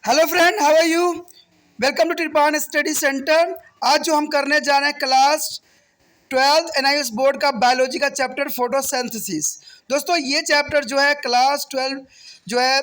Hello friend, how are you? Welcome to Tripan study centre. आज जो हम करने जा रहे हैं क्लास 12th एनआईएस बोर्ड का बायोलॉजी का चैप्टर फोटोसिंथेसिस। दोस्तों, ये चैप्टर जो है क्लास 12 जो है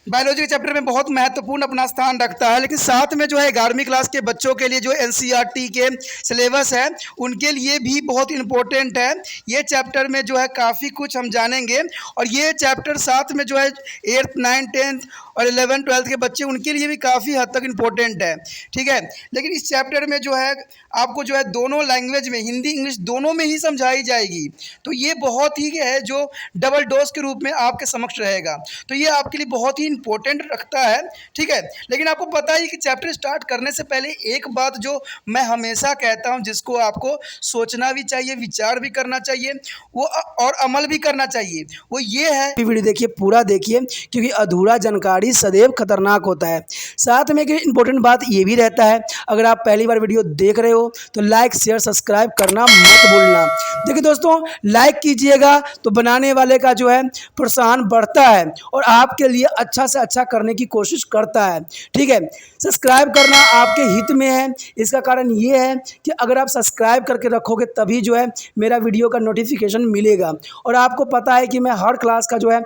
बायोलॉजी के चैप्टर में बहुत महत्वपूर्ण अपना स्थान रखता है, लेकिन साथ में जो है 11वीं क्लास के बच्चों के लिए जो एनसीईआरटी के सिलेबस है उनके लिए भी बहुत इम्पोर्टेंट है। ये चैप्टर में जो है काफ़ी कुछ हम जानेंगे और ये चैप्टर साथ में जो है 8th 9th 10th और 11th 12th के बच्चे उनके लिए भी काफ़ी हद तक इम्पोर्टेंट है। ठीक है, लेकिन इस चैप्टर में जो है आपको जो है दोनों लैंग्वेज में, हिंदी इंग्लिश दोनों में ही समझाई जाएगी। तो ये बहुत ही है जो डबल डोज के रूप में आपके समक्ष रहेगा, तो ये आपके लिए बहुत ही इम्पोर्टेंट रखता है। ठीक है, लेकिन आपको पता है कि चैप्टर स्टार्ट करने से पहले एक बात जो मैं हमेशा कहता हूँ, जिसको आपको सोचना भी चाहिए, विचार भी करना चाहिए, वो और अमल भी करना चाहिए, वो ये है। वीडियो देखिए, पूरा देखिए, क्योंकि अधूरा जानकारी सदैव खतरनाक होता है। साथ में एक इम्पोर्टेंट बात ये भी रहता है, अगर आप पहली बार वीडियो देख रहे हो तो लाइक शेयर सब्सक्राइब करना मत भूलना। देखिए दोस्तों, लाइक कीजिएगा तो बनाने वाले का जो है प्रोत्साहन बढ़ता है और आपके लिए अच्छा से अच्छा करने की कोशिश करता है। ठीक है, सब्सक्राइब करना आपके हित में है। इसका कारण ये है कि अगर आप सब्सक्राइब करके रखोगे तभी जो है मेरा वीडियो का नोटिफिकेशन मिलेगा। और आपको पता है कि मैं हर क्लास का जो है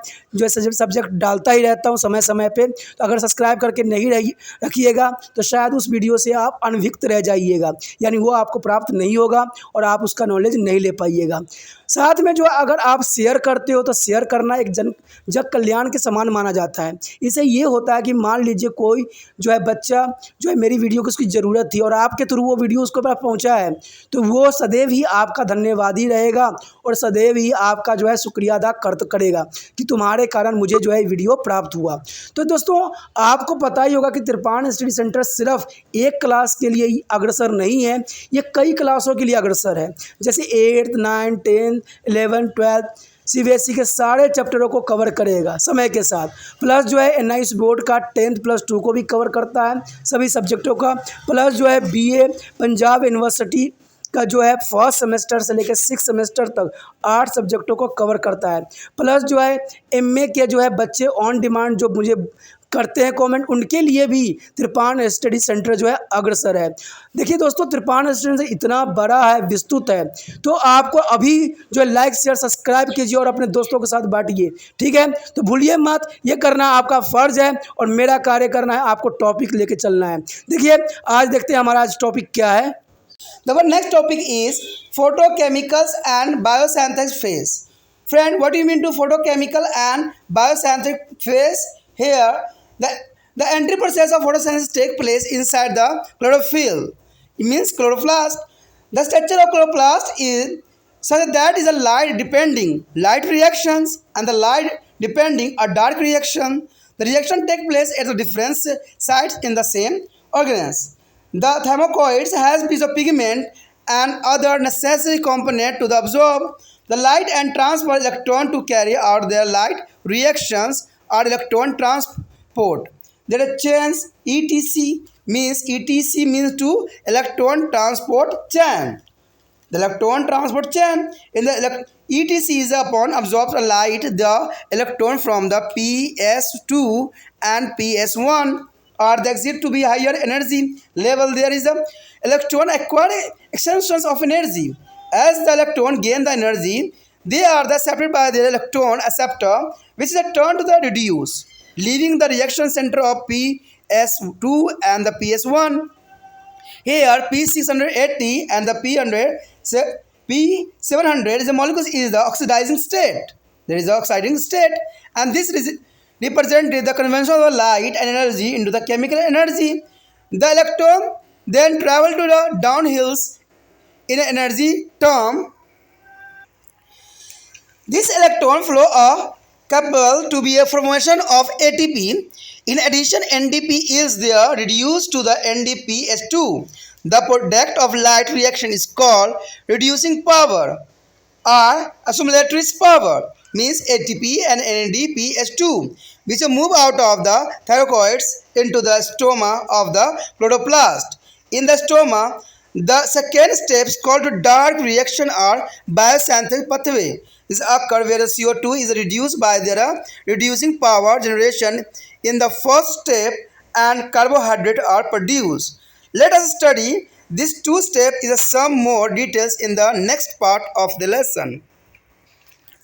सब्जेक्ट डालता ही रहता हूँ समय समय पे। तो अगर सब्सक्राइब करके नहीं रखिएगा तो शायद उस वीडियो से आप अनभिज्ञ रह जाइएगा, यानी वो आपको प्राप्त नहीं होगा और आप उसका नॉलेज नहीं ले पाइएगा। साथ में जो अगर आप शेयर करते हो तो शेयर करना एक जग कल्याण के समान माना जाता है। इससे ये होता है कि मान लीजिए कोई जो है बच्चा जो है मेरी वीडियो की उसकी ज़रूरत थी और आपके थ्रू वो वीडियो उसको पास पहुंचा है, तो वो सदैव ही आपका धन्यवादी रहेगा और सदैव ही आपका जो है शुक्रिया अदा करेगा कि तुम्हारे कारण मुझे जो है वीडियो प्राप्त हुआ। तो दोस्तों, आपको पता ही होगा कि त्रिपान स्टडी सेंटर सिर्फ एक क्लास के लिए ही अग्रसर नहीं है, ये कई क्लासों के लिए अग्रसर है। जैसे 8th 9th 10th 11th 12th CBSE के सारे चैप्टरों को कवर करेगा समय के साथ। प्लस जो है एनआईएस बोर्ड का 10th+2 को भी कवर करता है, सभी सब्जेक्टों का। प्लस जो है बीए पंजाब यूनिवर्सिटी का जो है फर्स्ट सेमेस्टर से लेकर 6th सेमेस्टर तक 8 सब्जेक्टों को कवर करता है। प्लस जो है एमए के जो है बच्चे ऑन डिमांड जो मुझे करते हैं कमेंट, उनके लिए भी त्रिपान स्टडी सेंटर जो है अग्रसर है। देखिए दोस्तों, त्रिपान स्टडी सेंटर इतना बड़ा है, विस्तृत है, तो आपको अभी जो है लाइक शेयर सब्सक्राइब कीजिए और अपने दोस्तों के साथ बांटिए। ठीक है, तो भूलिए मत, ये करना आपका फ़र्ज है और मेरा कार्य करना है आपको टॉपिक लेके चलना है। देखिए, आज देखते हैं हमारा आज टॉपिक क्या है। The next topic is photochemicals and biosynthetic phase. Friend, what do you mean to photochemical and biosynthetic phase? Here, the entry process of photosynthesis take place inside the chlorophyll. It means chloroplast. The structure of chloroplast is such that is a light depending light reactions and the light depending a dark reaction. The reaction take place at the different sites in the same organism. The thymocoids has piece of pigment and other necessary component to absorb the light and transfer electron to carry out their light reactions or electron transport. There are chains ETC means to electron transport chain. The electron transport chain in the ETC is upon absorbs light the electron from the PS2 and PS1 or the exit to be higher energy level. There is the electron acquire extensions of energy. As the electron gain the energy, they are the separated by their electron acceptor, which is turned to the reduce, leaving the reaction center of PS2 and the PS1. Here P680 and the P700 is the molecule is the oxidizing state. There is the oxidizing state, and this represented the conversion of the light and energy into the chemical energy. The electron then travel to the downhills in energy term. This electron flow are capable to be a formation of ATP. In addition, NDP is there reduced to the NDPS2. The product of light reaction is called reducing power or accumulatory power, means ATP and NDPS2, which move out of the thyroids into the stoma of the chloroplast. In the stoma, the second step is called dark reaction or biosynthetic pathway. This occurs where CO2 is reduced by their reducing power generation in the first step and carbohydrate are produced. Let us study these two steps in some more details in the next part of the lesson.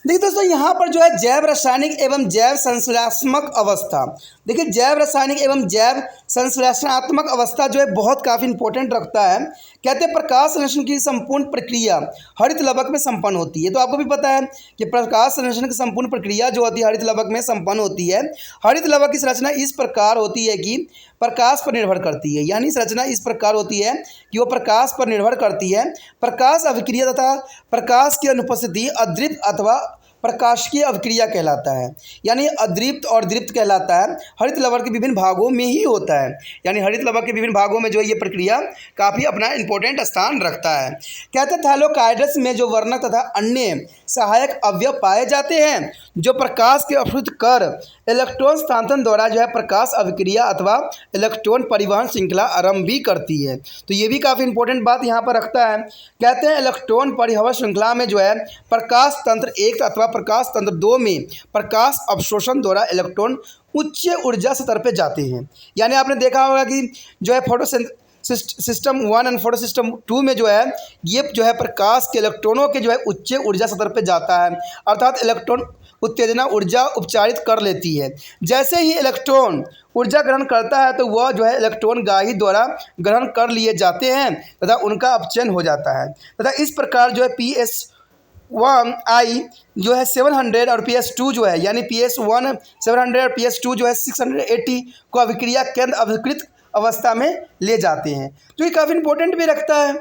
देखिए दोस्तों, यहाँ पर जो है जैव रासायनिक एवं जैव संश्लेषणात्मक अवस्था। देखिए जैव रासायनिक एवं जैव संश्लेषणात्मक अवस्था जो है बहुत काफ़ी इंपॉर्टेंट रखता है। कहते हैं प्रकाश संश्लेषण की संपूर्ण प्रक्रिया हरित लवक में संपन्न होती है। तो आपको भी पता है कि प्रकाश संश्लेषण की संपूर्ण प्रक्रिया जो होती है हरित लवक में संपन्न होती है। हरित लवक की संरचना इस प्रकार होती है कि प्रकाश पर निर्भर करती है, यानी संरचना इस प्रकार होती है कि वो प्रकाश पर निर्भर करती है। प्रकाश अभिक्रिया तथा प्रकाश की अनुपस्थिति अदृप्त अथवा प्रकाशिकीय अभिक्रिया कहलाता है, यानी अदृप्त और दृप्त कहलाता है। हरित लवक के विभिन्न भागों में ही होता है, यानी हरित लवक के विभिन्न भागों में जो है ये प्रक्रिया काफ़ी अपना इंपॉर्टेंट स्थान रखता है। कहते हैं थैलोकाइड्स में जो वर्णक तथा अन्य सहायक अवयव पाए जाते हैं जो प्रकाश के अवशोषित कर इलेक्ट्रॉन स्थानांतरण द्वारा जो है प्रकाश अभिक्रिया अथवा इलेक्ट्रॉन परिवहन श्रृंखला आरंभ भी करती है। तो ये भी काफ़ी इंपॉर्टेंट बात यहाँ पर रखता है। कहते हैं इलेक्ट्रॉन परिवहन श्रृंखला में जो है प्रकाश तंत्र 1 अथवा प्रकाश तंत्र 2 में प्रकाश अवशोषण द्वारा इलेक्ट्रॉन उच्च ऊर्जा स्तर पर जाते हैं। यानी आपने देखा होगा कि जो है photo system 1 and photo system 2 में जो है ये जो है प्रकाश के इलेक्ट्रॉनों के जो है उच्च ऊर्जा स्तर पर जाता है, अर्थात इलेक्ट्रॉन उत्तेजना ऊर्जा उपचारित कर लेती है। जैसे ही इलेक्ट्रॉन ऊर्जा ग्रहण करता है तो वह जो है इलेक्ट्रॉन गाही द्वारा ग्रहण कर लिए जाते हैं तथा उनका अपचयन हो जाता है तथा इस प्रकार जो है PS1I जो है 700 और PS2 जो है यानी PS1 700 और PS2 जो है 680 को अभिक्रिया केंद्र अभिकृत अवस्था में ले जाते हैं, जो कि काफ़ी इंपॉर्टेंट भी रखता है।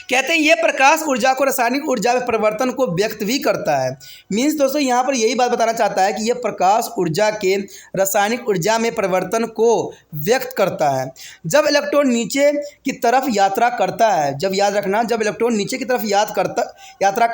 कहते हैं ये प्रकाश ऊर्जा को रासायनिक ऊर्जा में परिवर्तन को व्यक्त भी करता है। मीन्स दोस्तों यहाँ पर यही बात बताना चाहता है कि यह प्रकाश ऊर्जा के रासायनिक ऊर्जा में परिवर्तन को व्यक्त करता है। जब इलेक्ट्रॉन नीचे की तरफ यात्रा करता है, जब याद रखना, जब इलेक्ट्रॉन नीचे की तरफ यात्रा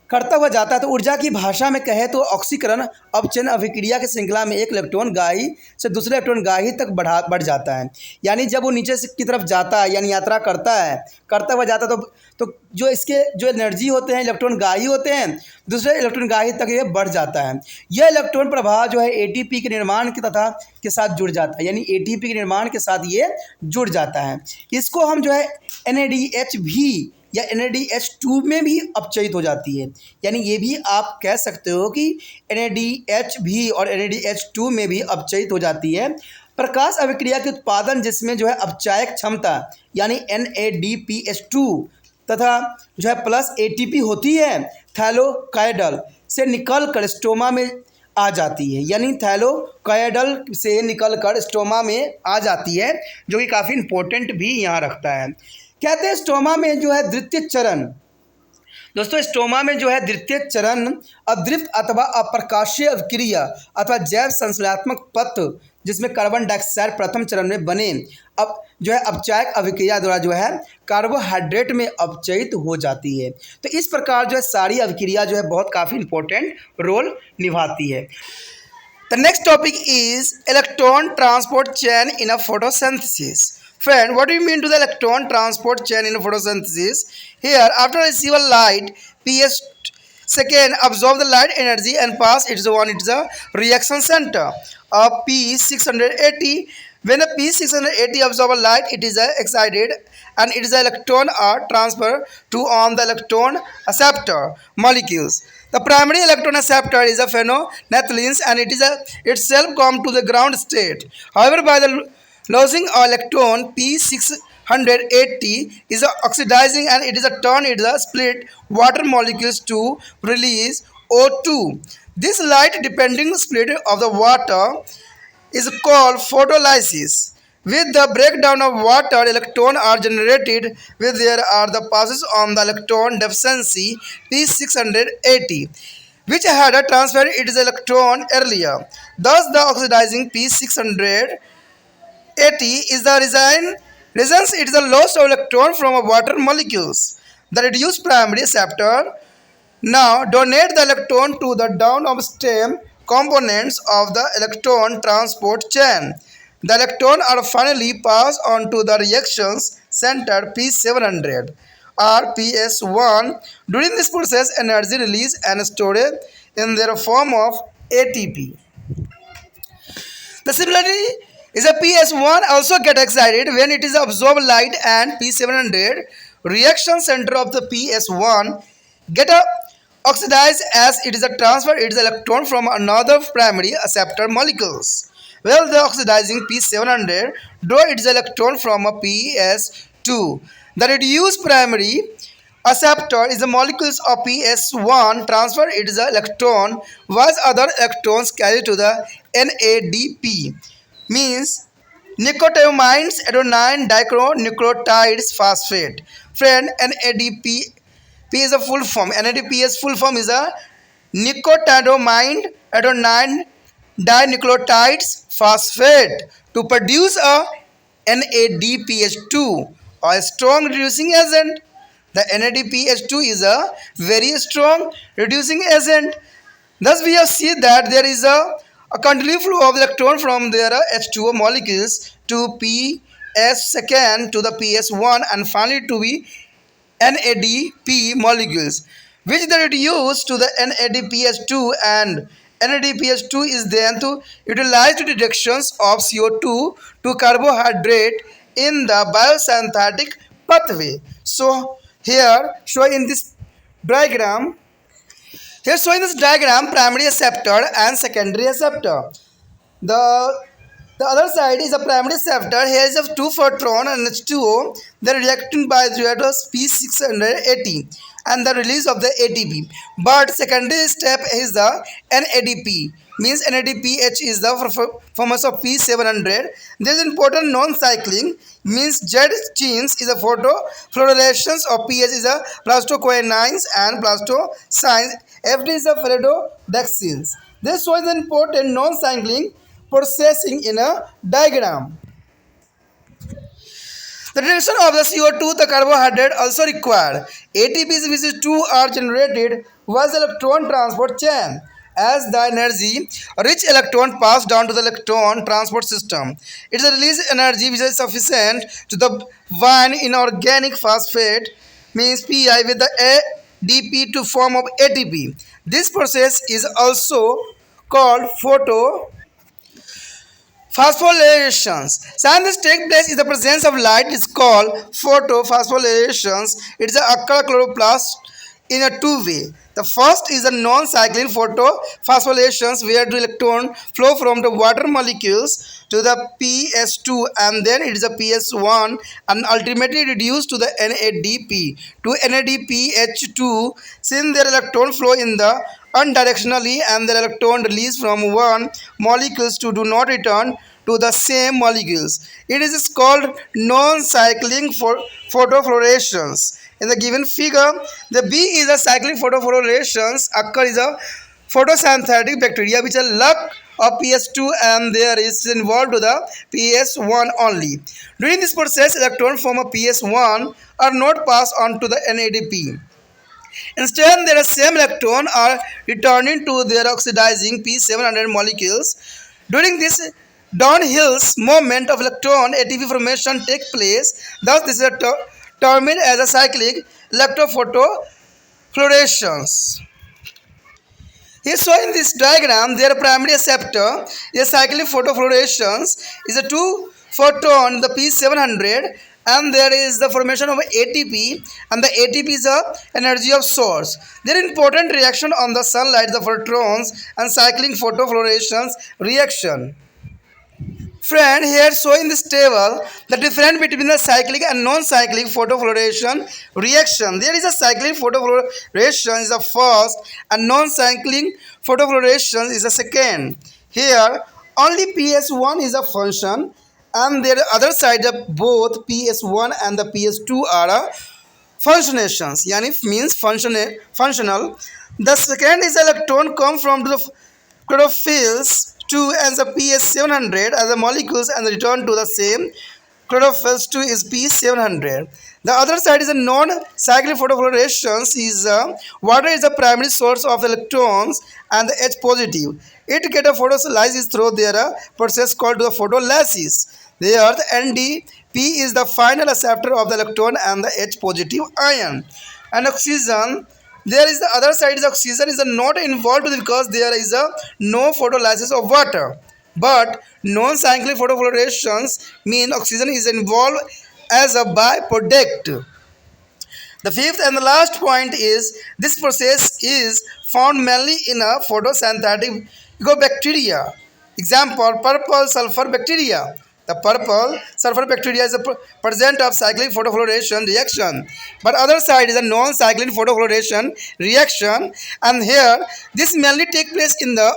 करता हुआ जाता है तो ऊर्जा की भाषा में कहे तो ऑक्सीकरण अपचयन अभिक्रिया की श्रृंखला में एक इलेक्ट्रॉन गाही से दूसरे इलेक्ट्रॉन गाही तक बढ़ जाता है। यानी जब वो नीचे की तरफ जाता है यानी यात्रा करता हुआ जाता है तो जो इसके जो एनर्जी होते हैं इलेक्ट्रॉन गाही होते हैं दूसरे इलेक्ट्रॉन गाही तक ये बढ़ जाता है। यह इलेक्ट्रॉन प्रवाह जो है ATP के निर्माण के साथ जुड़ जाता है, यानी ATP के निर्माण के साथ ये जुड़ जाता है। इसको हम जो है NADH भी या NADH2 में भी अपचयित हो जाती है, यानी ये भी आप कह सकते हो कि NADH भी और NADH2 में भी अपचयित हो जाती है। प्रकाश अभिक्रिया के उत्पादन जिसमें जो है अपचायक क्षमता यानी NADPH2 तथा जो है प्लस ATP होती है थैलोकाइडल से निकल कर स्टोमा में आ जाती है, यानी थैलोकाइडल से निकल कर स्टोमा में आ जाती है, जो कि काफ़ी इंपॉर्टेंट भी यहाँ रखता है। कहते हैं स्टोमा में जो है द्वितीय चरण, दोस्तों स्टोमा में जो है द्वितीय चरण अदृप्त अथवा अप्रकाशीय अभिक्रिया अथवा जैव संश्लेषणात्मक पथ जिसमें कार्बन डाइऑक्साइड प्रथम चरण में बने अब जो है अपचायक अभिक्रिया द्वारा जो है कार्बोहाइड्रेट में अपचयित हो जाती है। तो इस प्रकार जो है सारी अभिक्रिया जो है बहुत काफ़ी इंपॉर्टेंट रोल निभाती है। The next topic is electron transport chain in a photosynthesis. Friend, what do you mean to the electron transport chain in photosynthesis? Here, after receive a light, PS second absorb the light energy and pass it's a reaction center of P680. When a P680 absorb a light, it is excited and it is electron are transferred to on the electron acceptor molecules. The primary electron acceptor is a phenolphthalein and it is itself come to the ground state. However, by the losing electron P680 is oxidizing and it is a turn it is a split water molecules to release O2. This light depending split of the water is called photolysis. With the breakdown of water, electrons are generated with there are the passes on the electron deficiency P680, which had transferred its electron earlier. Thus, the oxidizing P680 is the reasons it is the loss of electron from water molecules. The reduced primary acceptor now donate the electron to the downstream components of the electron transport chain. The electrons are finally passed on to the reactions center P700 or PS1. During this process, energy release and storage in their form of ATP. The similarly is a PS1 also get excited when it is absorb light, and P700 reaction center of the PS1 get a oxidized as it is a transfer its electron from another primary acceptor molecules. Well, the oxidizing P700 draw its electron from a PS2. The reduced primary acceptor is the molecules of PS1 transfer its electron while other electrons carry to the NADP, means nicotinamines adenine dichronucleotides phosphate. Friend, NADP is a full form. NADP's full form is a nicotinamide adenine dinucleotides phosphate. To produce a NADPH2 or a strong reducing agent, the NADPH2 is a very strong reducing agent. Thus, we have seen that there is a continuous flow of electron from their H2O molecules to PS second to the PS1 and finally to be NADP molecules, which they reduce to the NADPH2, and NADPH2 is then to utilize the reductions of CO2 to carbohydrate in the biosynthetic pathway. So here show in this diagram, primary acceptor and secondary acceptor. The the other side is a primary receptor. Here is a two photon and H2O. They are reacting by the reactors P680 and the release of the ATP. But secondary step is the NADP. Means NADPH is the formation of P700. There is important non-cycling. Means Z genes is a phosphorylation of pH is a plastocoenines and plastosines. FD is a ferrodexins. This was an important non-cycling processing in a diagram. The reduction of the CO2, the carbohydrate also required. ATPs which 2 are generated was electron transport chain. As the energy rich electron passed down to the electron transport system, it is a release energy which is sufficient to the bind inorganic phosphate, means Pi, with the ADP to form of ATP. This process is also called phosphorylations. Science take place in the presence of light is called photophosphorylations. It is a occur chloroplast in a two-way. The first is a non-cycling photophosphorylations where the electron flow from the water molecules to the PS2 and then it is a PS1 and ultimately reduced to the NADP to NADPH2, since their electron flow in the unidirectionally and the electron released from one molecules to do not return to the same molecules. It is called non-cycling photofluorescence. In the given figure, the B is a cyclic photofluorescence occur is a photosynthetic bacteria which are lack of PS2 and there is involved to the PS1 only. During this process, electrons from a PS1 are not passed on to the NADP. Instead, their same electron are returning to their oxidizing P700 molecules. During this downhill movement of electron, ATP formation take place. Thus, this is termed as a cyclic electrophotofluorescence. Here shown in this diagram, their primary acceptor is cyclic photofluorescence is a two photon the P700 and there is the formation of ATP and the ATP is a energy of source. There is important reaction on the sunlight, the photons and cycling photofluorescence reaction. Friend, here show in this table the difference between the cyclic and non-cyclic photofluorescence reaction. There is a cyclic photofluorescence is the first and non-cyclic photofluorescence is the second. Here only PS1 is a function and the other side of both PS1 and the PS2 are a functionations, yani means functional. The second is electron come from the chlorophylls 2 and the PS700 as the molecules and return to the same chlorophylls 2 is P700. The other side is a non-cyclic photofluorescence is water is the primary source of the electrons and the H positive. It get a photolysis through their process called the photolysis. There the NDP is the final acceptor of the electron and the H positive ion. And oxygen, there is the other side is oxygen is not involved because there is a no photolysis of water. but non-cyclic photofluorescence mean oxygen is involved as a byproduct. The fifth and the last point is this process is found mainly in a photosynthetic bacteria. Example, purple sulfur bacteria. The purple sulfur bacteria is a present of cyclic photofluorescence reaction, but other side is a non-cyclic photofluorescence reaction, and here this mainly take place in the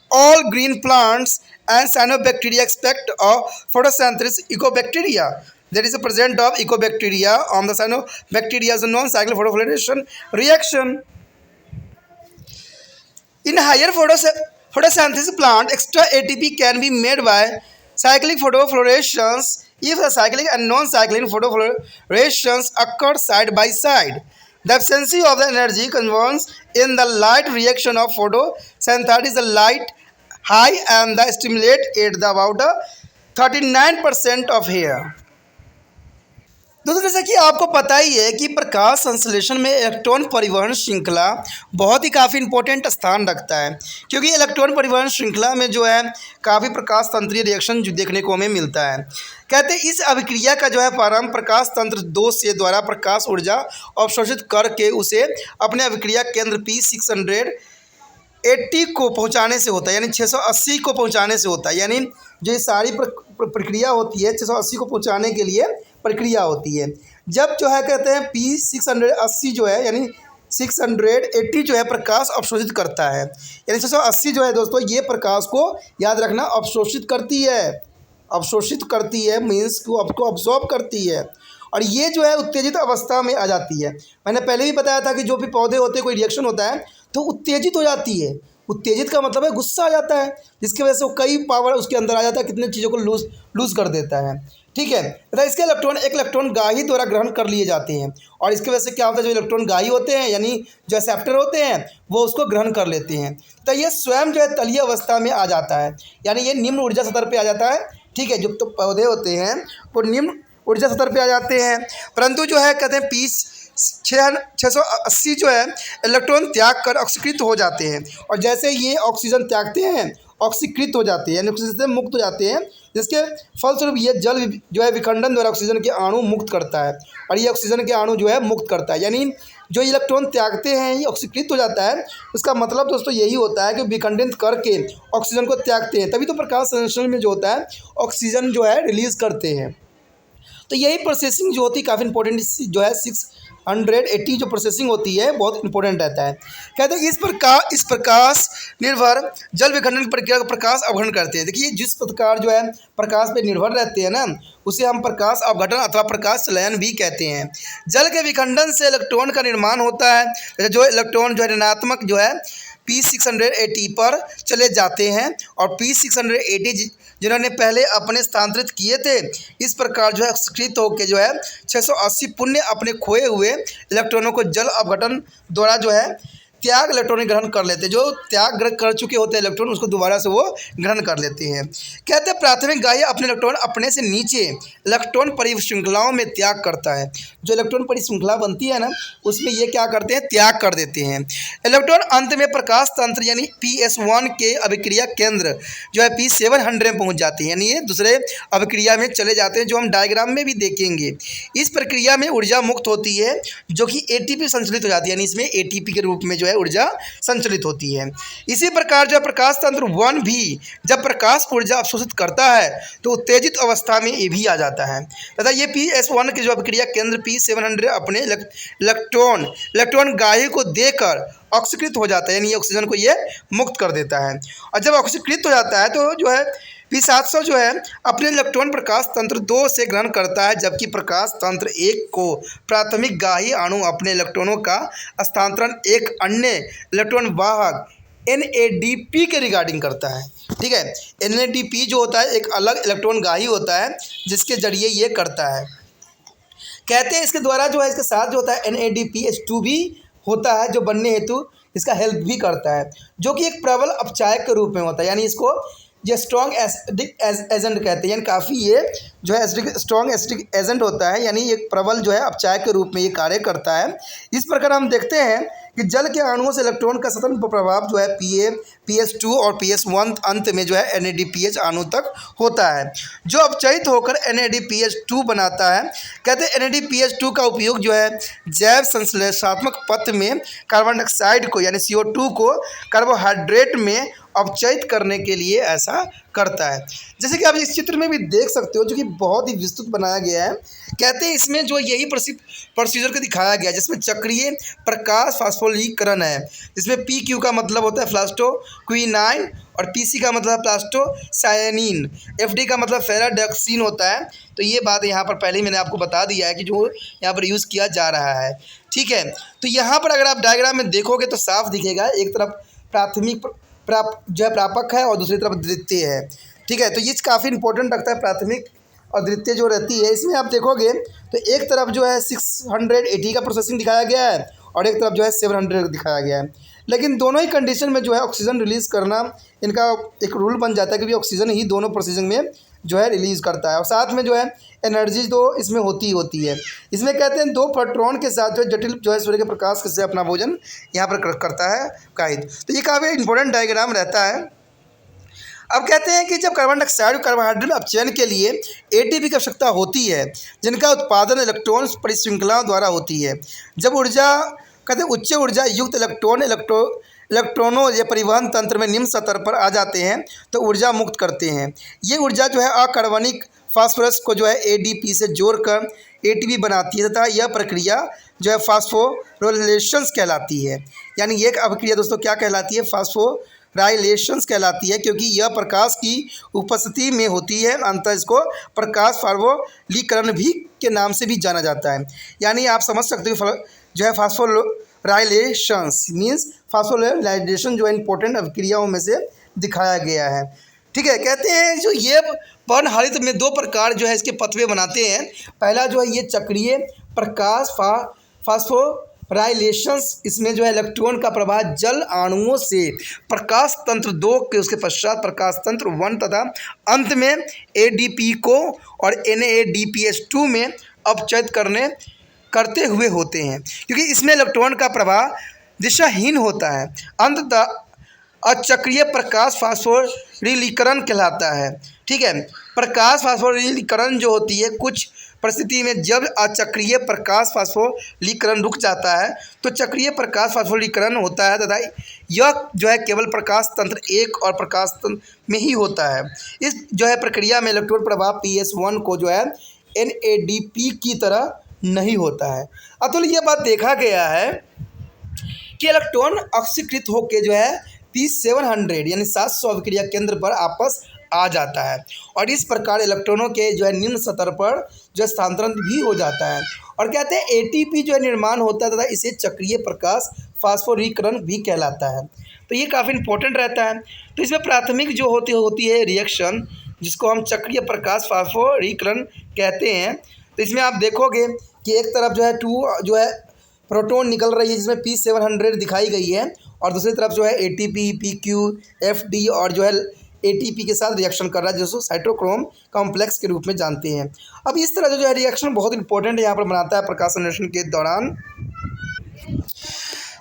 all green plants and cyanobacteria aspect of photosynthesis ecobacteria. There is a present of ecobacteria on the cyanobacteria as a non-cyclic photofluorescence reaction. In higher photosynthesis plant, extra ATP can be made by cyclic photofluorescence if the cyclic and non-cyclic photofluorescence occur side by side. The absence of the energy converts in the light reaction of photosynthesis the light high and the stimulate at the about 39% of here. दोस्तों जैसा कि आपको पता ही है कि प्रकाश संश्लेषण में electron परिवहन श्रृंखला बहुत ही काफ़ी इंपॉर्टेंट स्थान रखता है, क्योंकि इलेक्ट्रॉन परिवहन श्रृंखला में जो है काफ़ी प्रकाश तंत्रीय रिएक्शन जो देखने को हमें मिलता है। कहते हैं इस अभिक्रिया का जो है प्रारंभ प्रकाश तंत्र 2 से द्वारा प्रकाश ऊर्जा अवशोषित करके उसे अपने अभिक्रिया केंद्र P680 को पहुंचाने से होता है, यानी 680 को पहुंचाने से होता है। यानी जो ये सारी प्रक्रिया होती है 680 को पहुंचाने के लिए प्रक्रिया होती है। जब जो है कहते हैं P680 जो है यानी 680 जो है प्रकाश अवशोषित करता है, यानी 680 जो है दोस्तों ये प्रकाश को याद रखना अवशोषित करती है। अवशोषित करती है मीन्स को आपको अब्सॉर्ब करती है, और ये जो है उत्तेजित अवस्था में आ जाती है। मैंने पहले भी बताया था कि जो भी पौधे होते हैं कोई रिएक्शन होता है तो उत्तेजित हो जाती है। उत्तेजित का मतलब है गुस्सा आ जाता है, जिसकी वजह से वो कई पावर उसके अंदर आ जाता है, कितनी चीज़ों को लूज कर देता है। ठीक है, तथा इसके एक इलेक्ट्रॉन गाही द्वारा ग्रहण कर लिए जाते हैं, और इसकी वजह से क्या होता है जो इलेक्ट्रॉन गाही होते हैं यानी जो एक्सेप्टर होते हैं वो उसको ग्रहण कर लेते हैं। तो ये स्वयं जो है तलीय अवस्था में आ जाता है, यानी ये निम्न ऊर्जा स्तर पर आ जाता है। ठीक है, जो तो पौधे होते हैं वो निम्न ऊर्जा स्तर पर आ जाते हैं, परंतु जो है कहते हैं 680 जो है इलेक्ट्रॉन त्याग कर ऑक्सीकृत हो जाते हैं, और जैसे ये ऑक्सीजन त्यागते हैं ऑक्सीकृत हो जाते हैं यानी ऑक्सीजन से मुक्त हो जाते हैं, जिसके फलस्वरूप ये जल जो है विखंडन द्वारा ऑक्सीजन के अणु मुक्त करता है, और ये ऑक्सीजन के अणु जो है मुक्त करता है। यानी जो इलेक्ट्रॉन त्यागते हैं ये ऑक्सीकृत हो जाता है। उसका मतलब दोस्तों यही होता है कि विखंडित करके ऑक्सीजन को त्यागते हैं, तभी तो प्रकाश संश्लेषण में जो होता है ऑक्सीजन जो है रिलीज करते हैं। तो यही प्रोसेसिंग जो होती है काफ़ी इंपॉर्टेंट जो है 680 जो प्रोसेसिंग होती है बहुत इंपॉर्टेंट रहता है। कहते हैं इस प्रकाश निर्भर जल विखंडन की प्रक्रिया का प्रकाश अवघटन करते हैं। देखिए जिस प्रकार जो है प्रकाश पे निर्भर रहते हैं ना उसे हम प्रकाश अवघटन अथवा प्रकाश चलयन भी कहते हैं। जल के विखंडन से इलेक्ट्रॉन का निर्माण होता है। जो इलेक्ट्रॉन जो है ऋणात्मक जो है P680 पर चले जाते हैं, और P680 जिन्होंने पहले अपने स्थानांतरित किए थे इस प्रकार जो है ऑक्सीकृत होकर जो है 680 पुण्य अपने खोए हुए इलेक्ट्रॉनों को जल अपघटन द्वारा जो है त्याग इलेक्ट्रॉन ग्रहण कर लेते हैं। जो त्याग कर चुके होते हैं इलेक्ट्रॉन उसको दोबारा से वो ग्रहण कर लेते हैं। कहते हैं प्राथमिक गाही अपने इलेक्ट्रॉन अपने से नीचे इलेक्ट्रॉन परिश्रृंखलाओं में त्याग करता है। जो इलेक्ट्रॉन परिश्रृंखला बनती है ना उसमें ये क्या करते हैं त्याग कर देते हैं। इलेक्ट्रॉन अंत में प्रकाश तंत्र यानी PS1 के अभिक्रिया केंद्र जो है P700 में पहुँच जाते हैं, यानी ये दूसरे अभिक्रिया में चले जाते हैं, जो हम डायग्राम में भी देखेंगे। इस प्रक्रिया में ऊर्जा मुक्त होती है जो कि ATP संचलित हो जाती है, यानी इसमें ATP के रूप में जो है ऊर्जा संचलित होती है। इसी प्रकार जो प्रकाश तंत्र 1 भी जब प्रकाश ऊर्जा अवशोषित करता है तो उत्तेजित अवस्था में ये भी आ जाता है तथा ये PS1 की जो अभिक्रिया केंद्र P700 अपने इलेक्ट्रॉन गाही को देकर ऑक्सीकृत हो जाता है, यानी ऑक्सीजन को ये मुक्त कर देता है। और जब ऑक्सीकृत हो जाता है तो जो है P700 जो है अपने इलेक्ट्रॉन प्रकाश तंत्र 2 से ग्रहण करता है, जबकि प्रकाश तंत्र 1 को प्राथमिक गाही अणु अपने इलेक्ट्रॉनों का स्थानांतरण एक अन्य इलेक्ट्रॉन वाहक NADP के रिगार्डिंग करता है। ठीक है, NADP जो होता है एक अलग इलेक्ट्रॉन गाही होता है जिसके जरिए ये करता है। कहते हैं इसके द्वारा जो है इसके साथ जो होता है NADPH2 भी होता है जो बनने हेतु इसका हेल्प भी करता है, जो कि एक प्रबल अपचायक के रूप में होता है, यानी इसको ये स्ट्रॉन्ग एसिडिक एजेंट कहते हैं। यानी काफ़ी ये जो है स्ट्रॉन्ग एसिडिक एजेंट होता है, यानी एक प्रबल जो है अपचायक के रूप में ये कार्य करता है। इस प्रकार हम देखते हैं कि जल के अणुओं से इलेक्ट्रॉन का स्वतंत्र प्रभाव जो है PS2 और PS1 अंत में जो है NADPH अणु तक होता है, जो अपचयित होकर NADPH2 बनाता है। कहते हैं NADPH2 का उपयोग जो है जैव संश्लेषणात्मक पथ में कार्बन डाइऑक्साइड को यानी CO2 को कार्बोहाइड्रेट में अपचयित करने के लिए ऐसा करता है। जैसे कि आप इस चित्र में भी देख सकते हो, जो कि बहुत ही विस्तृत बनाया गया है। कहते हैं इसमें जो यही प्रोसीजर को दिखाया गया है, जिसमें चक्रीय प्रकाश फास्फोरिलीकरण है, जिसमें PQ का मतलब होता है फ्लास्टोक्विनाइन और PC का मतलब प्लास्टोसायनिन, FD का मतलब फेराडेक्सिन होता है। तो ये बात यहाँ पर पहले ही मैंने आपको बता दिया है कि जो यहाँ पर यूज़ किया जा रहा है। ठीक है, तो यहाँ पर अगर आप डायग्राम में देखोगे तो साफ दिखेगा, एक तरफ प्राथमिक जो है प्रापक है और दूसरी तरफ द्वितीय है। ठीक है, तो ये काफ़ी इंपॉर्टेंट रखता है, प्राथमिक और द्वितीय जो रहती है। इसमें आप देखोगे तो एक तरफ जो है 680 का प्रोसेसिंग दिखाया गया है और एक तरफ जो है 700 दिखाया गया है, लेकिन दोनों ही कंडीशन में जो है ऑक्सीजन रिलीज़ करना इनका एक रूल बन जाता है, क्योंकि ऑक्सीजन ही दोनों प्रोसेसिंग में जो है रिलीज़ करता है और साथ में जो है एनर्जी तो इसमें होती है। इसमें कहते हैं 2 प्रोटॉन के साथ जो जटिल जो है सूर्य के प्रकाश से अपना भोजन यहाँ पर करता है कायद। तो ये काफ़ी इंपॉर्टेंट डायग्राम रहता है। अब कहते हैं कि जब कार्बन डाइऑक्साइड और कार्बोहाइड्रेट अपचयन के लिए ATP की आवश्यकता होती है, जिनका उत्पादन इलेक्ट्रॉन परिश्रृंखलाओं द्वारा होती है। जब ऊर्जा कहते हैं उच्च ऊर्जा युक्त इलेक्ट्रॉनों या परिवहन तंत्र में निम्न स्तर पर आ जाते हैं तो ऊर्जा मुक्त करते हैं। ये ऊर्जा जो है अकार्बनिक फास्फोरस को जो है ADP से जोड़कर ATP बनाती है तथा यह प्रक्रिया जो है फास्फोराइलेशंस कहलाती है। यानी ये अभिक्रिया दोस्तों क्या कहलाती है? फास्फोराइलेशंस कहलाती है, क्योंकि यह प्रकाश की उपस्थिति में होती है। अंततः इसको प्रकाश फास्फोरीकरण भी के नाम से भी जाना जाता है। यानी आप समझ सकते हो जो है फास्फोराइलेशंस मीन्स फास्फोराइलेशन जो है इंपॉर्टेंट अभिक्रियाओं में से दिखाया गया है। ठीक है, कहते हैं जो ये पर्णहरित में 2 प्रकार जो है इसके पथवे बनाते हैं। पहला जो है ये चक्रीय प्रकाश फास्फोराइलेशंस, इसमें जो है इलेक्ट्रॉन का प्रवाह जल अणुओं से प्रकाश तंत्र 2 के उसके पश्चात प्रकाश तंत्र 1 तथा अंत में ADP को और NADPH2 में अपचयित करते हुए होते हैं, क्योंकि इसमें इलेक्ट्रॉन का प्रवाह दिशाहीन होता है। अंततः अचक्रीय प्रकाश फास्फोरिलीकरण कहलाता है। ठीक है, प्रकाश फास्फोरिलीकरण जो होती है, कुछ परिस्थिति में जब अचक्रीय प्रकाश फास्फोरिलीकरण रुक जाता है तो चक्रीय प्रकाश फास्फोरिलीकरण होता है तथा यह जो है केवल प्रकाश तंत्र 1 और प्रकाश तंत्र में ही होता है। इस जो है प्रक्रिया में इलेक्ट्रॉन प्रवाह PS1 को जो है NADP की तरह नहीं होता है। अतुल ये बात देखा गया है कि इलेक्ट्रॉन ऑक्सीकृत होकर जो है P700 यानी 700 अभिक्रिया केंद्र पर आपस आ जाता है और इस प्रकार इलेक्ट्रॉनों के जो है निम्न स्तर पर जो है स्थानांतरण भी हो जाता है और कहते हैं ATP जो है निर्माण होता है तथा इसे चक्रीय प्रकाश फास्फोरीकरण भी कहलाता है। तो ये काफ़ी इंपॉर्टेंट रहता है। तो इसमें प्राथमिक जो होती है रिएक्शन, जिसको हम चक्रीय प्रकाश फास्फोरीकरण कहते हैं। तो इसमें आप देखोगे कि एक तरफ जो है 2 जो है प्रोटॉन निकल रही है, जिसमें P700 दिखाई गई है और दूसरी तरफ जो है ATP, PQ, FD और जो है ATP के साथ रिएक्शन कर रहा है, जिसको साइटोक्रोम कॉम्प्लेक्स के रूप में जानते हैं। अब इस तरह जो है रिएक्शन बहुत इंपॉर्टेंट यहाँ पर बनाता है प्रकाश संश्लेषण के दौरान।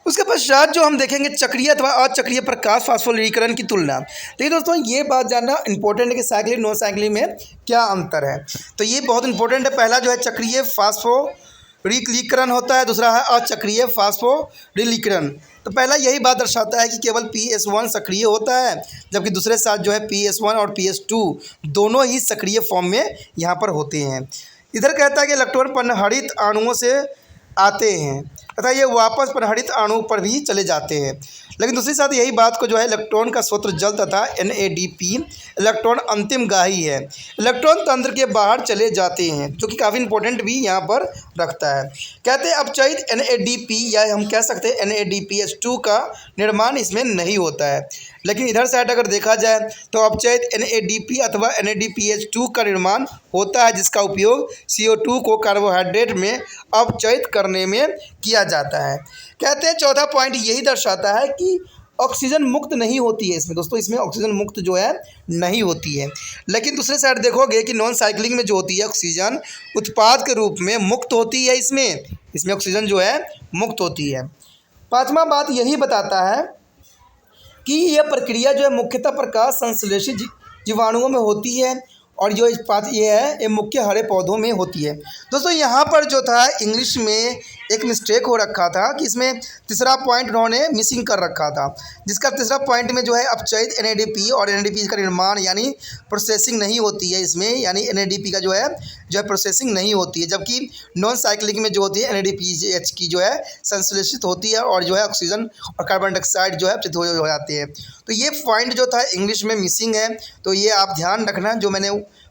उसके पश्चात जो हम देखेंगे चक्रीय अथवा अचक्रीय प्रकाश फास्फोरिलीकरण की तुलना। देखिए दोस्तों, ये बात जानना इंपॉर्टेंट है कि साइक्लिक नॉन साइक्लिक में क्या अंतर है। तो ये बहुत इंपॉर्टेंट है। पहला जो है चक्रीय फास्फोरिलीकरण होता है, दूसरा है अचक्रीय फास्फोरिलीकरण। तो पहला यही बात दर्शाता है कि केवल PS1 सक्रिय होता है, जबकि दूसरे साथ जो है PS1 और PS2 दोनों ही सक्रिय फॉर्म में यहाँ पर होते हैं। इधर कहता है कि इलेक्ट्रॉन पर्णहरित अणुओं से आते हैं तथा ये वापस पर्णहरित अणु पर भी चले जाते हैं, लेकिन दूसरी साथ यही बात को जो है इलेक्ट्रॉन का स्रोत जल तथा NADP इलेक्ट्रॉन अंतिम गाही है, इलेक्ट्रॉन तंत्र के बाहर चले जाते हैं, जो कि काफ़ी इंपॉर्टेंट भी यहाँ पर रखता है। कहते हैं अपचयित NADP या हम कह सकते हैं NADPH2 का निर्माण इसमें नहीं होता है, लेकिन इधर साइड अगर देखा जाए तो अपचयित NADP अथवा NADPH2 का निर्माण होता है, जिसका उपयोग CO2 को कार्बोहाइड्रेट में अपचयित करने में किया जाता है। कहते हैं चौथा पॉइंट यही दर्शाता है कि ऑक्सीजन मुक्त नहीं होती है इसमें। दोस्तों, इसमें ऑक्सीजन मुक्त जो है नहीं होती है, लेकिन दूसरे साइड देखोगे कि नॉन साइक्लिंग में जो होती है ऑक्सीजन उत्पाद के रूप में मुक्त होती है। इसमें ऑक्सीजन जो है मुक्त होती है। पांचवा बात यही बताता है कि यह प्रक्रिया जो है मुख्यतः प्रकाश संश्लेषित जीवाणुओं में होती है और जो ये है ये मुख्य हरे पौधों में होती है। दोस्तों यहाँ पर जो था इंग्लिश में एक मिस्टेक हो रखा था कि इसमें तीसरा पॉइंट उन्होंने मिसिंग कर रखा था, जिसका तीसरा पॉइंट में जो है अपचयित NADP और NADP का निर्माण यानी प्रोसेसिंग नहीं होती है इसमें, यानी NADP का जो है प्रोसेसिंग नहीं होती है, जबकि नॉन साइक्लिक में जो होती है NADPH की जो है संश्लेषित होती है और जो है ऑक्सीजन और कार्बन डाइऑक्साइड जो है अपचित हो जाते हैं। तो ये पॉइंट जो था इंग्लिश में मिसिंग है, तो ये आप ध्यान रखना, जो मैंने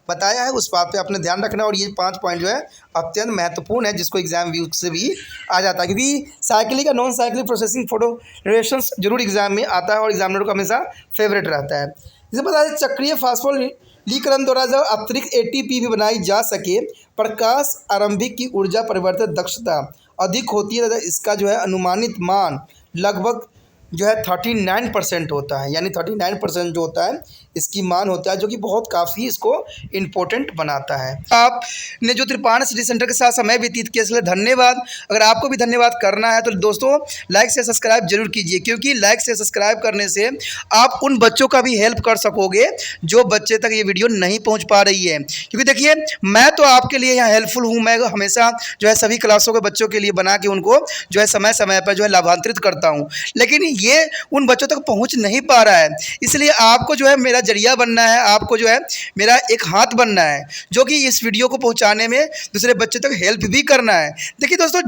बताया है उस बात पे आपने ध्यान रखना। और ये 5 पॉइंट जो है अत्यंत महत्वपूर्ण है, जिसको एग्जाम व्यू से भी आ जाता है, क्योंकि साइक्लिक या non cyclic processing photo reactions जरूर एग्जाम में आता है और एग्जामिनर का हमेशा फेवरेट रहता है। इसे पता है चक्रीय फास्फोलिकरण द्वारा जब अतिरिक्त ATP भी बनाई जा सके, प्रकाश आरंभिक की ऊर्जा परिवर्तन दक्षता अधिक होती है तथा इसका जो है अनुमानित मान लगभग जो है 39% होता है, यानी 39% जो होता है इसकी मान होता है, जो कि बहुत काफ़ी इसको इम्पोर्टेंट बनाता है। आपने जो त्रिपाण स्टडी सेंटर के साथ समय व्यतीत किया इसलिए धन्यवाद। अगर आपको भी धन्यवाद करना है तो दोस्तों लाइक से सब्सक्राइब जरूर कीजिए, क्योंकि लाइक से सब्सक्राइब करने से आप उन बच्चों का भी हेल्प कर सकोगे जो बच्चे तक ये वीडियो नहीं पहुँच पा रही है। क्योंकि देखिए मैं तो आपके लिए यहाँ हेल्पफुल हूँ, मैं हमेशा जो है सभी क्लासों के बच्चों के लिए बना के उनको जो है समय समय पर जो है लाभांतरित करता हूँ, लेकिन ये उन बच्चों तक पहुँच नहीं पा रहा है। इसलिए आपको जो है मेरा जरिया बनना है, आपको जो है मेरा एक हाथ बनना है, जो कि इस वीडियो को पहुंचाने में दूसरे बच्चे तक हेल्प भी करना है। देखिए दोस्तों,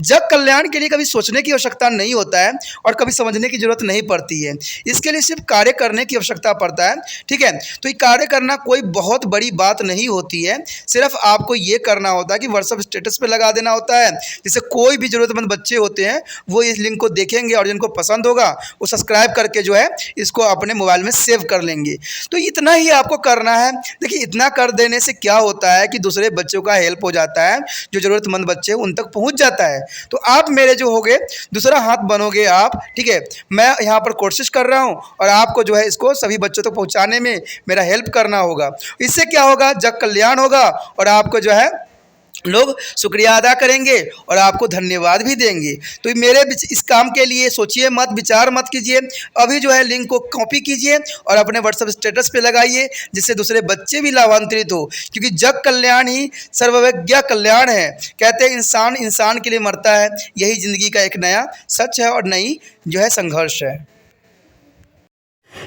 जग कल्याण के लिए कभी सोचने की आवश्यकता नहीं होता है और कभी समझने की जरूरत नहीं पड़ती है, इसके लिए सिर्फ कार्य करने की आवश्यकता पड़ता है। ठीक है, तो ये कार्य करना कोई बहुत बड़ी बात नहीं होती है, सिर्फ आपको ये करना होता है कि व्हाट्सएप स्टेटस पे लगा देना होता है, जिससे कोई भी जरूरतमंद बच्चे होते हैं वो इस लिंक को देखेंगे और जिनको पसंद होगा वो सब्सक्राइब करके जो है इसको अपने मोबाइल में सेव कर लेंगे। तो इतना ही आपको करना है। देखिए इतना कर देने से क्या होता है कि दूसरे बच्चों का हेल्प हो जाता है, जो ज़रूरतमंद बच्चे उन तक पहुंच जाता है। तो आप मेरे जो होगे दूसरा हाथ बनोगे आप। ठीक है, मैं यहाँ पर कोशिश कर रहा हूँ और आपको जो है इसको सभी बच्चों तक पहुँचाने में मेरा हेल्प करना होगा। इससे क्या होगा, जग कल्याण होगा और आपको जो है लोग शुक्रिया अदा करेंगे और आपको धन्यवाद भी देंगे। तो मेरे इस काम के लिए सोचिए मत, विचार मत कीजिए, अभी जो है लिंक को कॉपी कीजिए और अपने व्हाट्सएप स्टेटस पे लगाइए, जिससे दूसरे बच्चे भी लाभान्वित हो। क्योंकि जग कल्याण ही सर्वज्ञ कल्याण है। कहते हैं इंसान इंसान के लिए मरता है, यही ज़िंदगी का एक नया सच है और नई जो है संघर्ष है।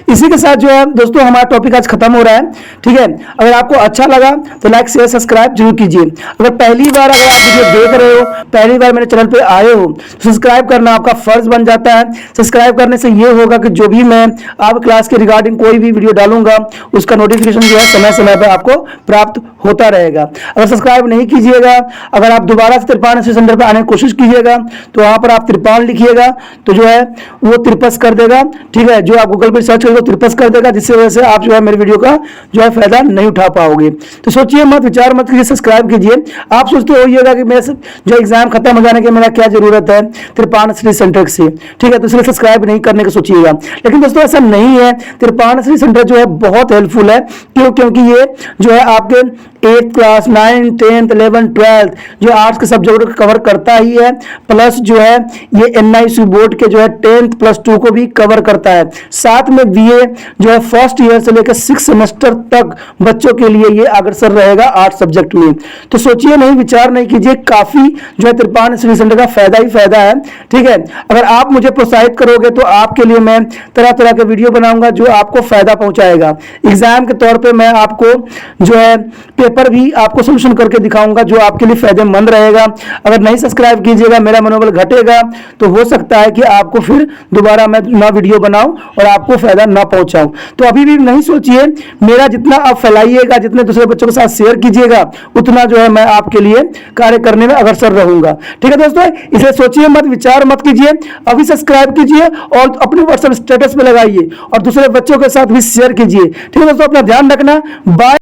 इसी के साथ जो है दोस्तों हमारा टॉपिक आज खत्म हो रहा है। ठीक है, अगर आपको अच्छा लगा तो लाइक शेयर सब्सक्राइब जरूर कीजिए। अगर पहली बार अगर आप वीडियो देख रहे हो, पहली बार मेरे चैनल पे आए हो, तो सब्सक्राइब करना आपका फर्ज बन जाता है। सब्सक्राइब करने से ये होगा कि जो भी मैं आप क्लास के रिगार्डिंग कोई भी वीडियो डालूंगा उसका नोटिफिकेशन जो है समय समय पर आपको प्राप्त होता रहेगा। अगर सब्सक्राइब नहीं कीजिएगा, अगर आप दोबारा से त्रिपाण स्टडी सेंटर पर आने की कोशिश कीजिएगा तो वहाँ पर आप त्रिपाण लिखिएगा तो जो है वो त्रिपस कर देगा। ठीक है, जो आप गूगल पर सर्च करोगे त्रिपस कर देगा, जिससे वजह से आप जो है मेरे वीडियो का जो है फायदा नहीं उठा पाओगे। तो सोचिए मत, विचार मत कीजिए, सब्सक्राइब कीजिए। आप सोचते होइएगा कि मेरे जो एग्जाम खत्म हो जाने के मेरा क्या जरूरत है त्रिपाण स्टडी सेंटर से। ठीक है, तो इसलिए सब्सक्राइब नहीं करने का सोचिएगा, लेकिन दोस्तों ऐसा नहीं है। त्रिपाण स्टडी सेंटर जो है बहुत हेल्पफुल है। क्यों? क्योंकि ये जो है आपके 8th class 9th 10th 11th 12th जो आर्ट्स के सब्जेक्ट कवर करता ही है, प्लस जो है ये NIC बोर्ड के जो है 10th + 2 को भी कवर करता है। साथ में BA जो है फर्स्ट ईयर से लेकर 6 सेमेस्टर तक बच्चों के लिए ये अग्रसर रहेगा आर्ट्स सब्जेक्ट में। तो सोचिए नहीं, विचार नहीं कीजिए, काफी जो है त्रिपाण स्टडी सेंटर का फायदा ही फायदा है। ठीक है, अगर आप मुझे प्रोत्साहित करोगे तो आपके लिए मैं तरह तरह के वीडियो बनाऊंगा जो आपको फायदा पहुंचाएगा। एग्जाम के तौर पर मैं आपको जो है पेपर भी आपको सोल्यूशन करके दिखाऊंगा जो आपके लिए फायदेमंद रहेगा। अगर नहीं सब्सक्राइब कीजिएगा, मेरा मनोबल घटेगा, तो हो सकता है कि आपको फिर दोबारा मैं नया वीडियो बनाऊं और आपको फायदा ना पहुंचाऊं। तो अभी भी नहीं सोचिए, मेरा जितना आप फैलाइएगा, जितने दूसरे बच्चों के साथ शेयर कीजिएगा, उतना जो है मैं आपके लिए कार्य करने में अग्रसर रहूंगा। ठीक है दोस्तों, इसे सोचिए मत, विचार मत कीजिए, अभी सब्सक्राइब कीजिए और अपने व्हाट्सएप स्टेटस पे लगाइए और दूसरे बच्चों के साथ भी शेयर कीजिए। ठीक है दोस्तों, अपना ध्यान रखना। बाय।